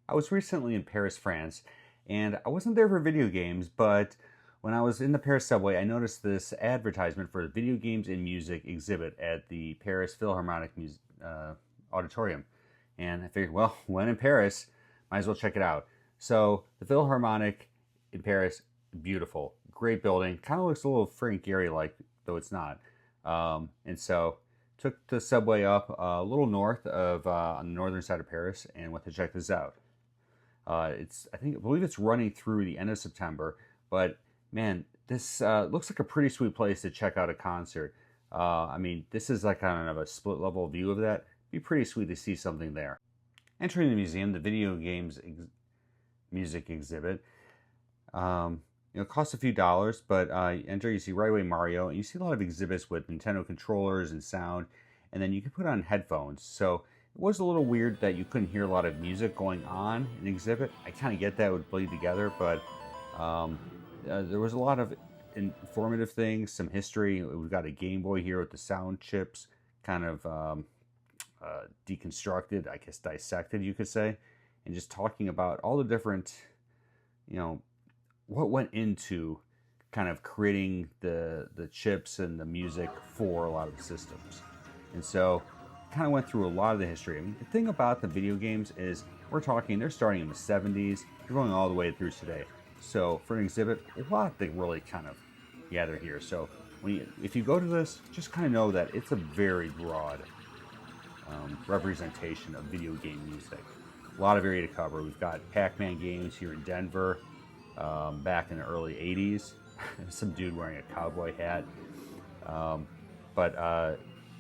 I was recently in Paris, France, and I wasn't there for video games, but when I was in the Paris subway, I noticed this advertisement for a video games and music exhibit at the Paris Philharmonic Auditorium. And I figured, well, when in Paris, might as well check it out. So the Philharmonic in Paris, beautiful, great building. Kind of looks a little Frank Gehry like, though it's not. And so took the subway up a little north of on the northern side of Paris and went to check this out. I believe it's running through the end of September, but man, this looks like a pretty sweet place to check out a concert. I mean, this is like kind of a split level view of that. It'd be pretty sweet to see something there. Entering the museum, the video games music exhibit, costs a few dollars, but you enter, you see right away Mario, and you see a lot of exhibits with Nintendo controllers and sound, and then you can put on headphones. So it was a little weird that you couldn't hear a lot of music going on in the exhibit. I kind of get that it would bleed together, but there was a lot of informative things, some history. We've got a Game Boy here with the sound chips kind of deconstructed, I guess dissected, you could say, and just talking about all the different, what went into kind of creating the chips and the music for a lot of the systems. And so kind of went through a lot of the history. I mean, the thing about the video games is they're starting in the 70s, they're going all the way through today. So for an exhibit, a lot they really kind of gather here. So if you go to this, just kind of know that it's a very broad representation of video game music. A lot of area to cover. We've got Pac-Man games here in Denver back in the early 80s. Some dude wearing a cowboy hat.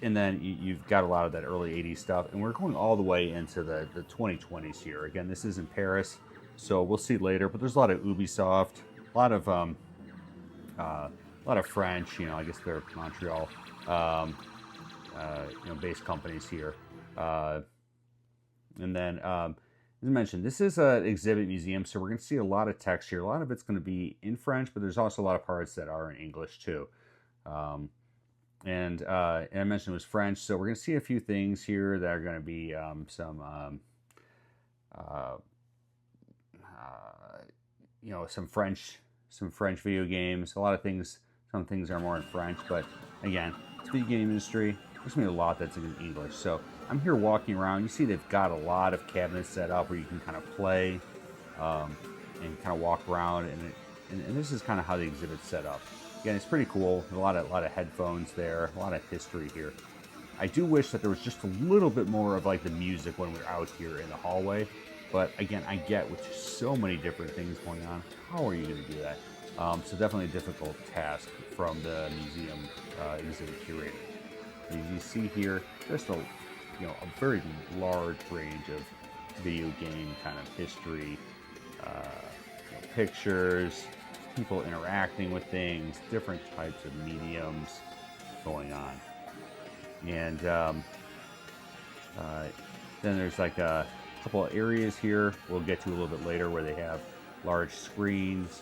And then you've got a lot of that early 80s stuff. And we're going all the way into the 2020s here. Again, this is in Paris, so we'll see later. But there's a lot of Ubisoft, a lot of French. I guess they're Montreal, based companies here. And then, as I mentioned, this is an exhibit museum, so we're going to see a lot of text here. A lot of it's going to be in French, but there's also a lot of parts that are in English too. And I mentioned it was French, so we're going to see a few things here that are going to be some French video games. A lot of things, some things are more in French, but again, it's video game industry. There's going to be a lot that's in English. So I'm here walking around. You see they've got a lot of cabinets set up where you can kind of play and kind of walk around, and this is kind of how the exhibit's set up. Again, it's pretty cool. A lot of headphones there, a lot of history here. I do wish that there was just a little bit more of like the music when we're out here in the hallway. But again, I get with just so many different things going on, how are you going to do that? So definitely a difficult task from the museum exhibit curator. As you see here, just a very large range of video game kind of history, pictures, people interacting with things, different types of mediums going on. And then there's like a couple of areas here we'll get to a little bit later where they have large screens,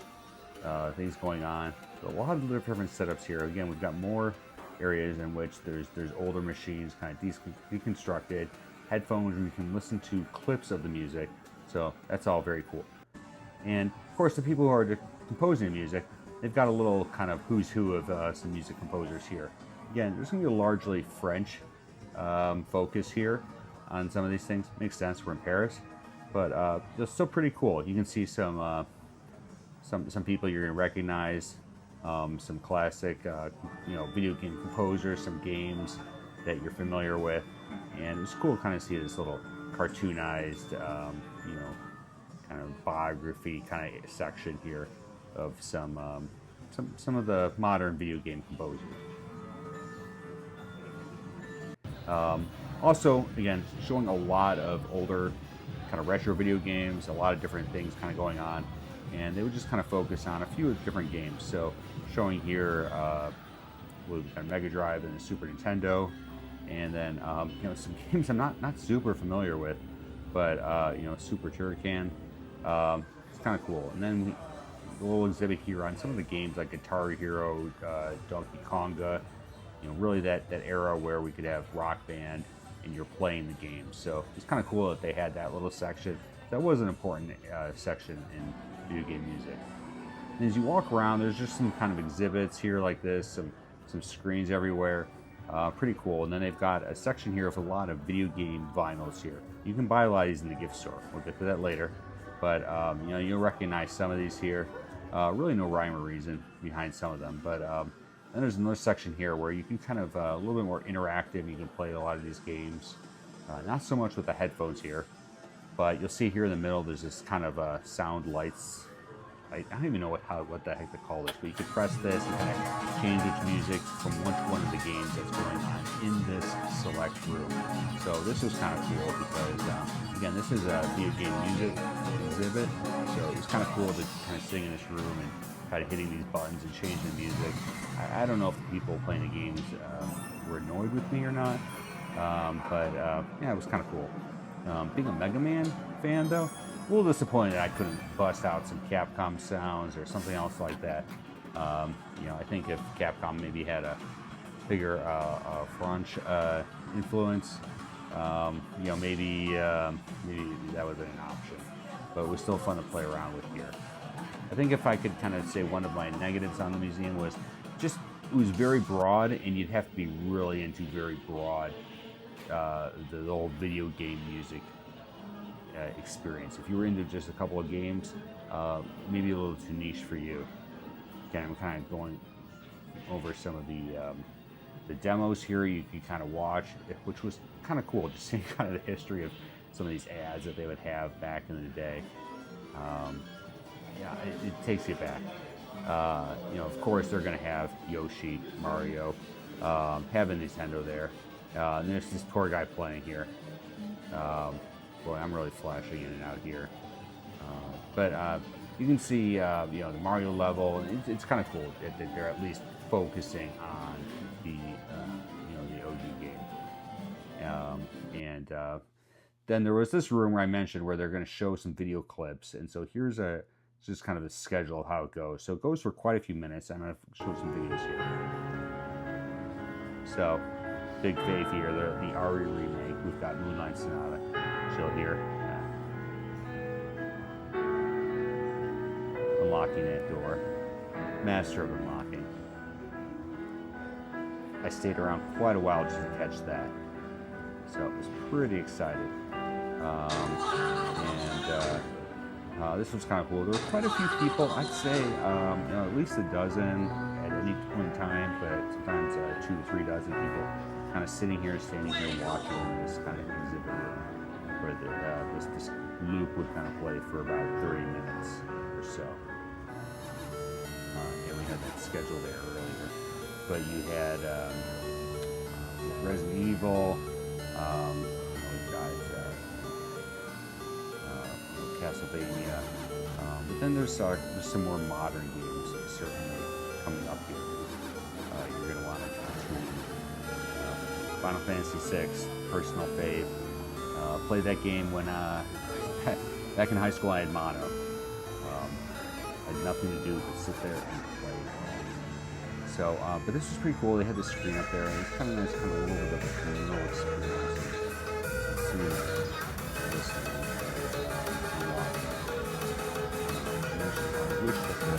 things going on. So a lot of different setups here. Again, we've got more areas in which there's older machines kind of deconstructed, headphones where you can listen to clips of the music. So that's all very cool. And of course, the people who are composing music, they've got a little kind of who's who of some music composers here. Again, there's going to be a largely French focus here on some of these things. Makes sense, we're in Paris, but they're still pretty cool. You can see some people you're going to recognize, some classic video game composers, some games that you're familiar with, and it's cool to kind of see this little cartoonized kind of biography kind of section here of some of the modern video game composers. Also, again, showing a lot of older kind of retro video games, a lot of different things kind of going on, and they would just kind of focus on a few different games. So showing here with Mega Drive and the Super Nintendo, and then some games I'm not super familiar with, but Super Turrican. It's kind of cool. And then a little exhibit here on some of the games like Guitar Hero, Donkey Konga, really that era where we could have Rock Band and you're playing the game. So it's kind of cool that they had that little section. That was an important section in video game music. And as you walk around, there's just some kind of exhibits here like this, some screens everywhere. Pretty cool. And then they've got a section here of a lot of video game vinyls here. You can buy a lot of these in the gift store. We'll get to that later. But you know, you'll recognize some of these here. Really no rhyme or reason behind some of them. But then there's another section here where you can kind of a little bit more interactive. You can play a lot of these games. Not so much with the headphones here, but you'll see here in the middle there's this kind of sound lights. I don't even know what the heck to call this, but you could press this and kind of change its music from one of the games that's going on in this select room. So this was kind of cool because, again, this is a video game music exhibit, so it was kind of cool to kind of sing in this room and kind of hitting these buttons and changing the music. I don't know if the people playing the games were annoyed with me or not, but yeah, it was kind of cool. Being a Mega Man fan, though, a little disappointed that I couldn't bust out some Capcom sounds or something else like that. You know, I think if Capcom maybe had a bigger French influence, you know, maybe that would have been an option. But it was still fun to play around with here. I think if I could kind of say one of my negatives on the museum was just it was very broad, and you'd have to be really into very broad the whole video game music experience. If you were into just a couple of games, maybe a little too niche for you. Again, I'm kind of going over some of the demos here you kind of watch, which was kind of cool, just seeing kind of the history of some of these ads that they would have back in the day. Yeah, it takes you back. You know, of course, they're going to have Yoshi, Mario, have a Nintendo there. And there's this poor guy playing here. Boy, I'm really flashing in and out here. But you can see, you know, the Mario level. It's kind of cool that they're at least focusing on the, you know, the OG game. And then there was this room where I mentioned where they're going to show some video clips. And so here's just kind of a schedule of how it goes. So it goes for quite a few minutes. I'm going to show some videos here. So, big fave here, the Ari remake. We've got Moonlight Sonata. Show here. Unlocking that door. Master of unlocking. I stayed around quite a while just to catch that. So I was pretty excited. This was kind of cool. There were quite a few people, I'd say, you know, at least a dozen at any point in time, but sometimes 2 to 3 dozen people kind of sitting here, standing here, watching this kind of exhibit room where this loop would kind of play for about 30 minutes or so. And we had that schedule there earlier. But you had Resident Evil, we've got Castlevania, but then there's some more modern games certainly coming up here. You're going to want to tune Final Fantasy VI, personal fave. Played that game when back in high school. I had mono. I had nothing to do but sit there and play. So, but this was pretty cool. They had this screen up there, and it's kind of nice, kind of a little bit of a communal experience. And listening. I wish that the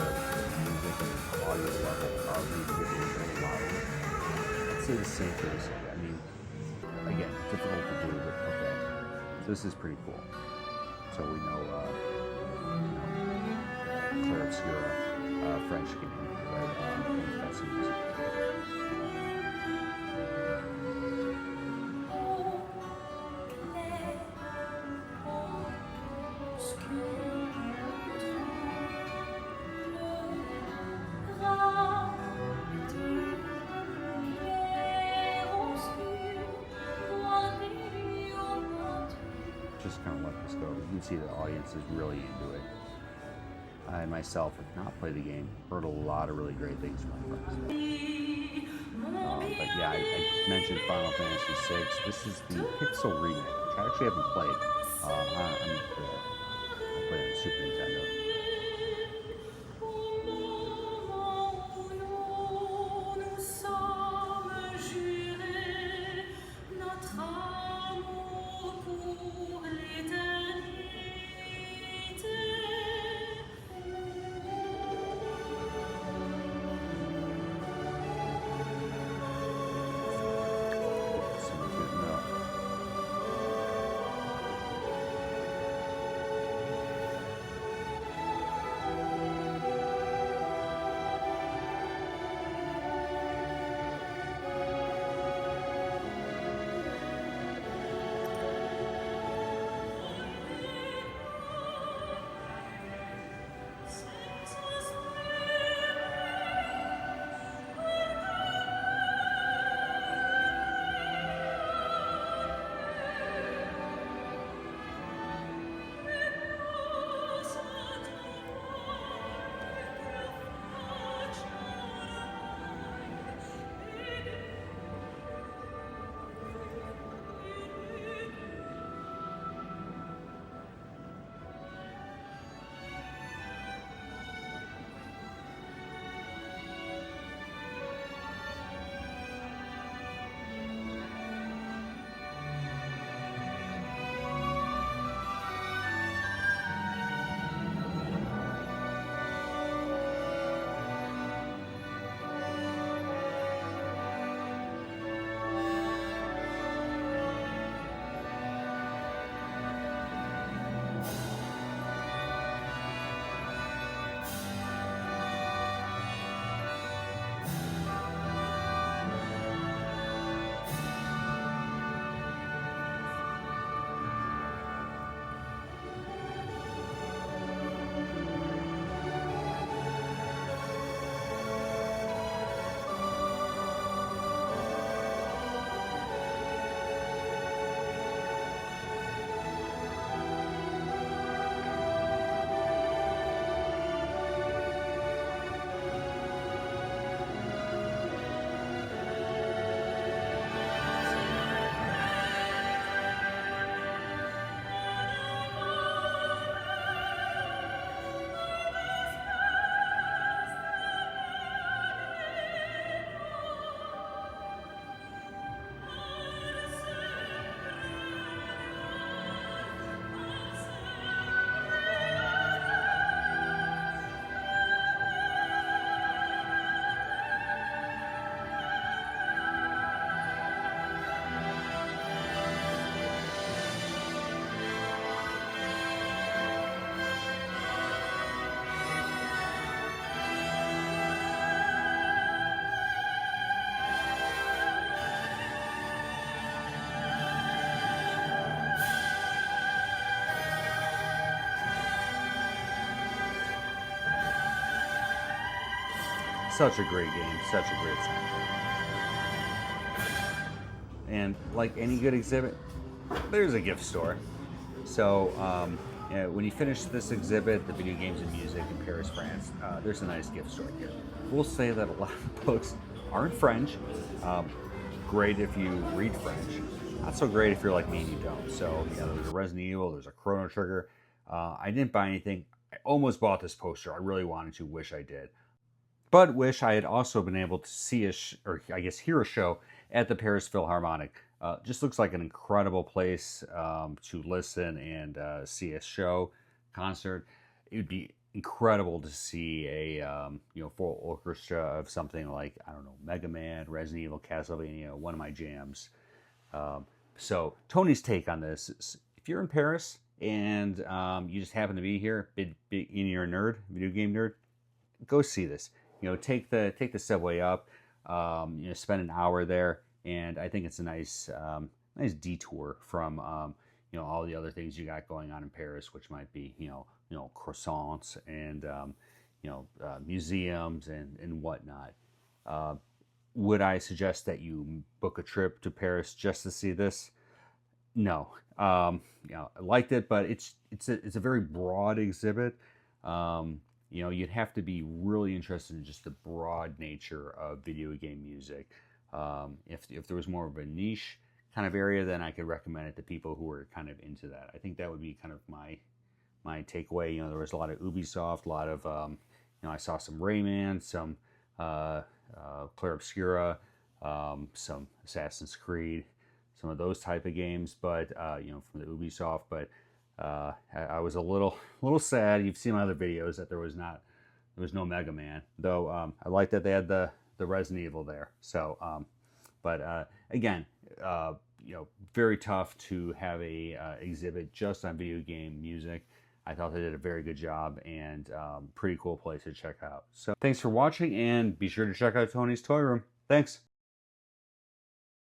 music and audio level of these videos were a little louder. I'd say the same thing. I mean, again, difficult to do, but okay. So this is pretty cool. So we know, Claire Obscura, French game, right? We've got some music. Just kind of let this go. You can see the audience is really into it. I myself have not played the game, heard a lot of really great things from my friends. But yeah, I mentioned Final Fantasy VI. This is the Pixel remake, which I actually haven't played. I played on Super Nintendo. such a great game, such a great soundtrack. And like any good exhibit, there's a gift store. So when you finish this exhibit, the video games and music in Paris, France, there's a nice gift store here. We'll say that a lot of books are in French. Great if you read French. Not so great if you're like me and you don't. So there's a Resident Evil, there's a Chrono Trigger. I didn't buy anything. I almost bought this poster. I really wanted to. Wish I did. But wish I had also been able to see or I guess hear a show at the Paris Philharmonic. Just looks like an incredible place to listen and see a show, concert. It would be incredible to see a full orchestra of something like, I don't know, Mega Man, Resident Evil, Castlevania, one of my jams. So Tony's take on this is, if you're in Paris and you just happen to be here, and you're a nerd, video game nerd, go see this. Take the subway up. Spend an hour there, and I think it's a nice detour from all the other things you got going on in Paris, which might be croissants and museums and whatnot. Would I suggest that you book a trip to Paris just to see this? No. I liked it, but it's a very broad exhibit. You'd have to be really interested in just the broad nature of video game music. If there was more of a niche kind of area, then I could recommend it to people who are kind of into that. I think that would be kind of my takeaway. There was a lot of Ubisoft, a lot of I saw some Rayman, some Clair Obscura, some Assassin's Creed, some of those type of games, but from the Ubisoft. But I was a little sad. You've seen my other videos that there was no Mega Man, though. I like that they had the Resident Evil there. So, but again, very tough to have a exhibit just on video game music. I thought they did a very good job, and pretty cool place to check out. So thanks for watching, and be sure to check out Tony's Toy Room. Thanks.